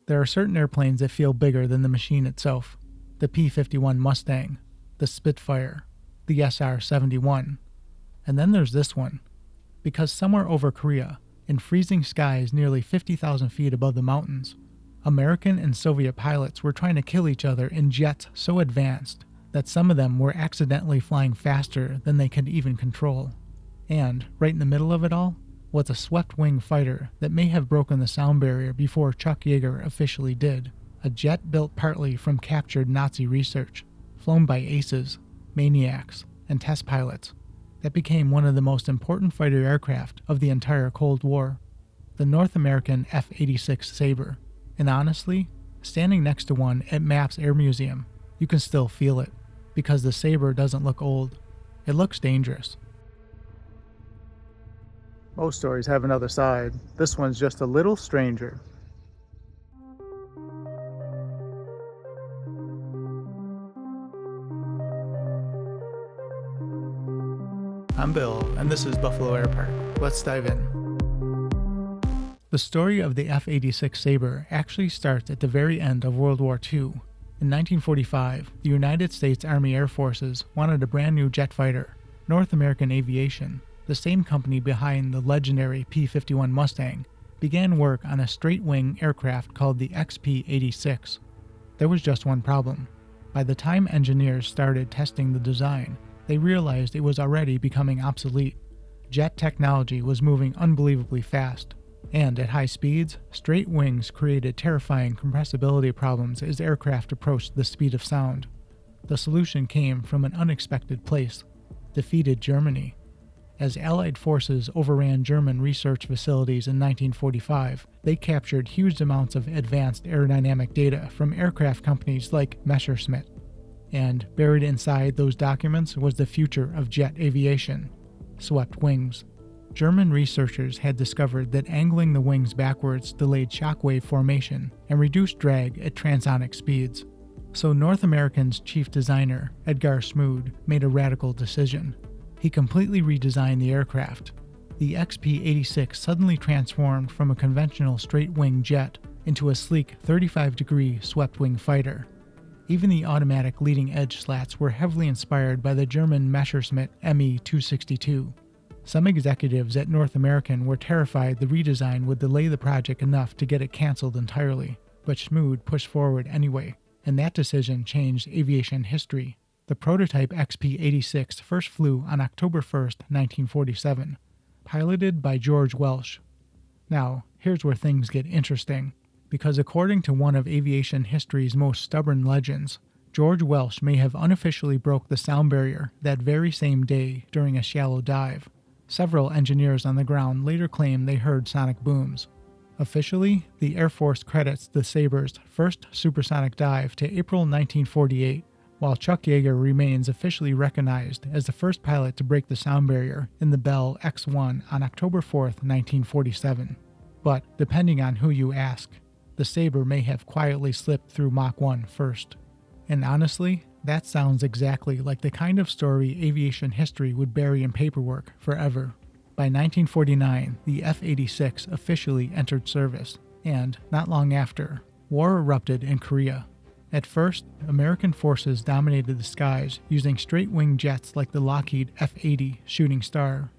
There are certain airplanes that feel bigger than the machine itself. The P-51 Mustang, the Spitfire, the SR-71. And then there's this one. Because somewhere over Korea, in freezing skies nearly 50,000 feet above the mountains, American and Soviet pilots were trying to kill each other in jets so advanced that some of them were accidentally flying faster than they could even control. And, right in the middle of it all, was a swept-wing fighter that may have broken the sound barrier before Chuck Yeager officially did. A jet built partly from captured Nazi research, flown by aces, maniacs, and test pilots, that became one of the most important fighter aircraft of the entire Cold War. The North American F-86 Sabre. And honestly, standing next to one at Maps Air Museum, you can still feel it, because the Sabre doesn't look old. It looks dangerous. Most stories have another side. This one's just a little stranger. I'm Bill, and this is Buffalo Air Park. Let's dive in. The story of the F-86 Sabre actually starts at the very end of World War II. In 1945, the United States Army Air Forces wanted a brand new jet fighter, North American Aviation, the same company behind the legendary P-51 Mustang, began work on a straight-wing aircraft called the XP-86. There was just one problem. By the time engineers started testing the design, they realized it was already becoming obsolete. Jet technology was moving unbelievably fast, and at high speeds, straight wings created terrifying compressibility problems as aircraft approached the speed of sound. The solution came from an unexpected place: defeated Germany. As Allied forces overran German research facilities in 1945, they captured huge amounts of advanced aerodynamic data from aircraft companies like Messerschmitt. And buried inside those documents was the future of jet aviation: swept wings. German researchers had discovered that angling the wings backwards delayed shockwave formation and reduced drag at transonic speeds. So North American's chief designer, Edgar Smoot, made a radical decision. He completely redesigned the aircraft. The XP-86 suddenly transformed from a conventional straight-wing jet into a sleek 35-degree swept-wing fighter. Even the automatic leading-edge slats were heavily inspired by the German Messerschmitt Me-262. Some executives at North American were terrified the redesign would delay the project enough to get it canceled entirely, but Smoot pushed forward anyway, and that decision changed aviation history. The prototype XP-86 first flew on October 1, 1947, piloted by George Welsh. Now, here's where things get interesting, because according to one of aviation history's most stubborn legends, George Welsh may have unofficially broke the sound barrier that very same day during a shallow dive. Several engineers on the ground later claimed they heard sonic booms. Officially, the Air Force credits the Sabre's first supersonic dive to April 1948, while Chuck Yeager remains officially recognized as the first pilot to break the sound barrier in the Bell X-1 on October 4, 1947. But, depending on who you ask, the Sabre may have quietly slipped through Mach 1 first. And honestly, that sounds exactly like the kind of story aviation history would bury in paperwork forever. By 1949, the F-86 officially entered service, and, not long after, war erupted in Korea. At first, American forces dominated the skies using straight-wing jets like the Lockheed F-80 Shooting Star.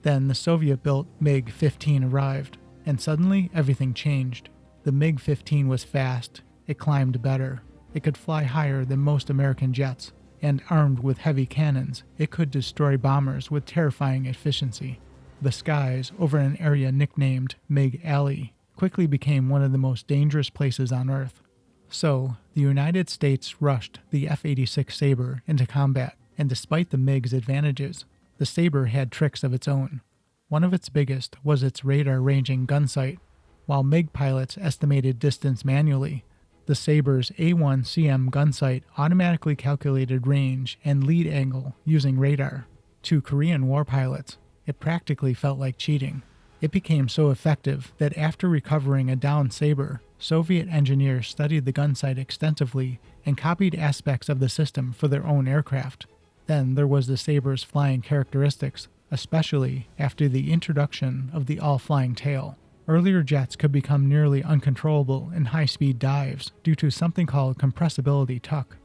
Then the Soviet-built MiG-15 arrived, and suddenly everything changed. The MiG-15 was fast, it climbed better, it could fly higher than most American jets, and armed with heavy cannons, it could destroy bombers with terrifying efficiency. The skies over an area nicknamed MiG Alley quickly became one of the most dangerous places on Earth. So, the United States rushed the F-86 Sabre into combat, and despite the MiG's advantages, the Sabre had tricks of its own. One of its biggest was its radar-ranging gun sight. While MiG pilots estimated distance manually, the Sabre's A1CM gun sight automatically calculated range and lead angle using radar. To Korean war pilots, it practically felt like cheating. It became so effective that after recovering a downed Sabre, Soviet engineers studied the gun sight extensively and copied aspects of the system for their own aircraft. Then there was the Sabre's flying characteristics, especially after the introduction of the all-flying tail. Earlier jets could become nearly uncontrollable in high-speed dives due to something called compressibility tuck.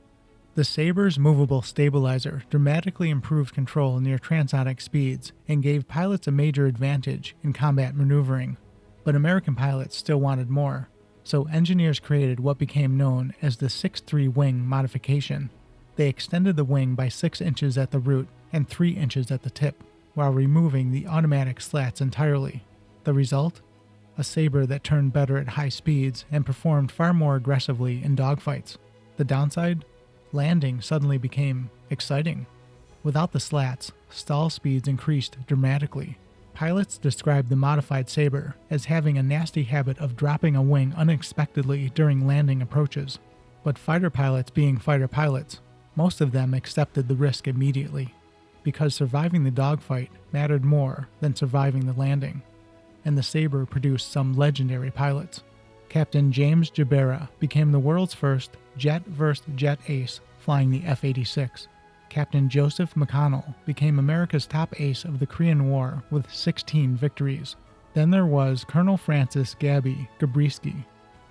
The Sabre's movable stabilizer dramatically improved control near transonic speeds and gave pilots a major advantage in combat maneuvering. But American pilots still wanted more, so engineers created what became known as the 6-3 wing modification. They extended the wing by 6 inches at the root and 3 inches at the tip, while removing the automatic slats entirely. The result? A Sabre that turned better at high speeds and performed far more aggressively in dogfights. The downside? Landing suddenly became exciting. Without the slats, stall speeds increased dramatically. Pilots described the modified Sabre as having a nasty habit of dropping a wing unexpectedly during landing approaches. But fighter pilots being fighter pilots, most of them accepted the risk immediately, because surviving the dogfight mattered more than surviving the landing. And the Sabre produced some legendary pilots. Captain James Jabera became the world's first jet-versus-jet ace flying the F-86. Captain Joseph McConnell became America's top ace of the Korean War with 16 victories. Then there was Colonel Francis Gabby Gabrisky.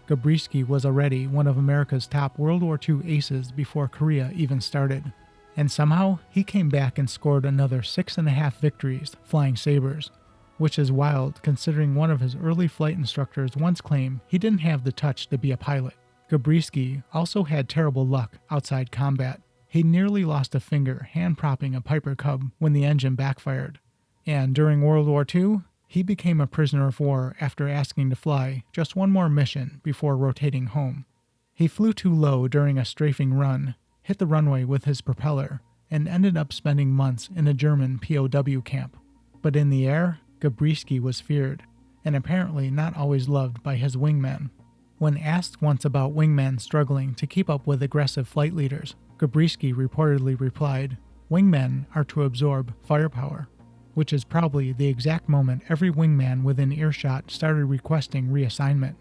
Gabrisky was already one of America's top World War II aces before Korea even started. And somehow, he came back and scored another 6.5 victories flying Sabres, which is wild considering one of his early flight instructors once claimed he didn't have the touch to be a pilot. Gabrisky also had terrible luck outside combat. He nearly lost a finger hand-propping a Piper Cub when the engine backfired. And during World War II, he became a prisoner of war after asking to fly just one more mission before rotating home. He flew too low during a strafing run, hit the runway with his propeller, and ended up spending months in a German POW camp. But in the air, Gabrisky was feared, and apparently not always loved by his wingmen. When asked once about wingmen struggling to keep up with aggressive flight leaders, Gabrisky reportedly replied, "Wingmen are to absorb firepower," which is probably the exact moment every wingman within earshot started requesting reassignment.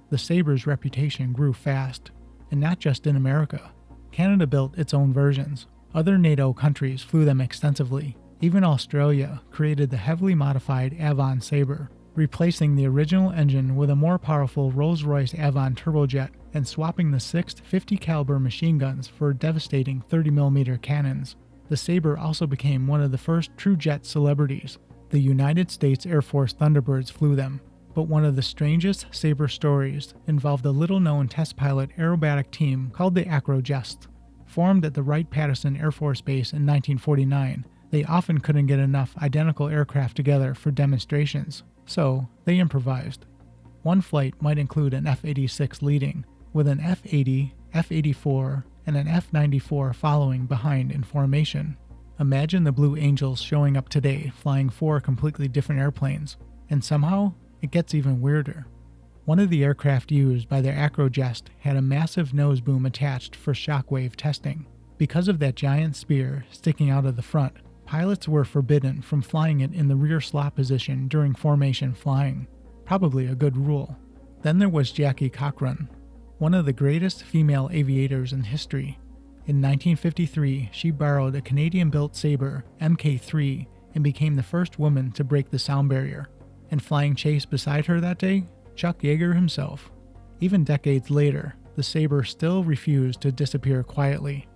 The Sabre's reputation grew fast, and not just in America. Canada built its own versions. Other NATO countries flew them extensively. Even Australia created the heavily modified Avon Sabre, replacing the original engine with a more powerful Rolls-Royce Avon turbojet and swapping the 6th 50 caliber machine guns for devastating 30mm cannons. The Sabre also became one of the first true jet celebrities. The United States Air Force Thunderbirds flew them, but one of the strangest Sabre stories involved a little-known test pilot aerobatic team called the Acro-Jest. Formed at the Wright-Patterson Air Force Base in 1949, they often couldn't get enough identical aircraft together for demonstrations, so they improvised. One flight might include an F-86 leading, with an F-80, F-84, and an F-94 following behind in formation. Imagine the Blue Angels showing up today flying 4 completely different airplanes, and somehow it gets even weirder. One of the aircraft used by the Acro-Jest had a massive nose boom attached for shockwave testing. Because of that giant spear sticking out of the front, pilots were forbidden from flying it in the rear slot position during formation flying. Probably a good rule. Then there was Jackie Cochran, one of the greatest female aviators in history. In 1953, she borrowed a Canadian-built Sabre Mk3 and became the first woman to break the sound barrier. And flying chase beside her that day, Chuck Yeager himself. Even decades later, the Sabre still refused to disappear quietly.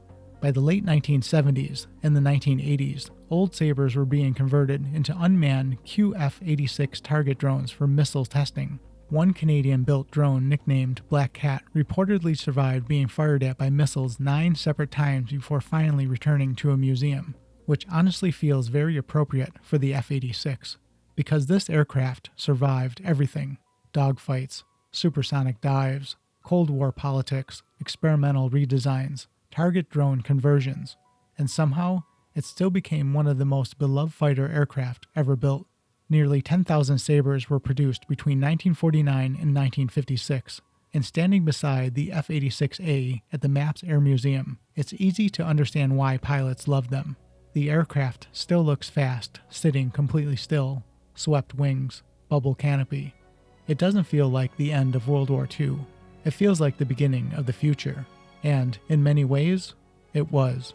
By the late 1970s and the 1980s, old Sabres were being converted into unmanned QF-86 target drones for missile testing. One Canadian-built drone nicknamed Black Cat reportedly survived being fired at by missiles 9 separate times before finally returning to a museum, which honestly feels very appropriate for the F-86, because this aircraft survived everything: dogfights, supersonic dives, Cold War politics, experimental redesigns, target drone conversions, and somehow it still became one of the most beloved fighter aircraft ever built. Nearly 10,000 Sabres were produced between 1949 and 1956, and standing beside the F-86A at the Maps Air Museum, it's easy to understand why pilots loved them. The aircraft still looks fast, sitting completely still, swept wings, bubble canopy. It doesn't feel like the end of World War II. It feels like the beginning of the future. And, in many ways, it was.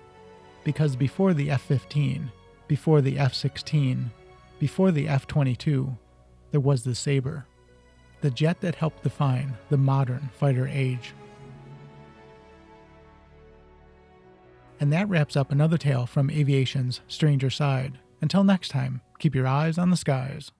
Because before the F-15, before the F-16, before the F-22, there was the Sabre. the jet that helped define the modern fighter age. And that wraps up another tale from aviation's stranger side. Until next time, keep your eyes on the skies.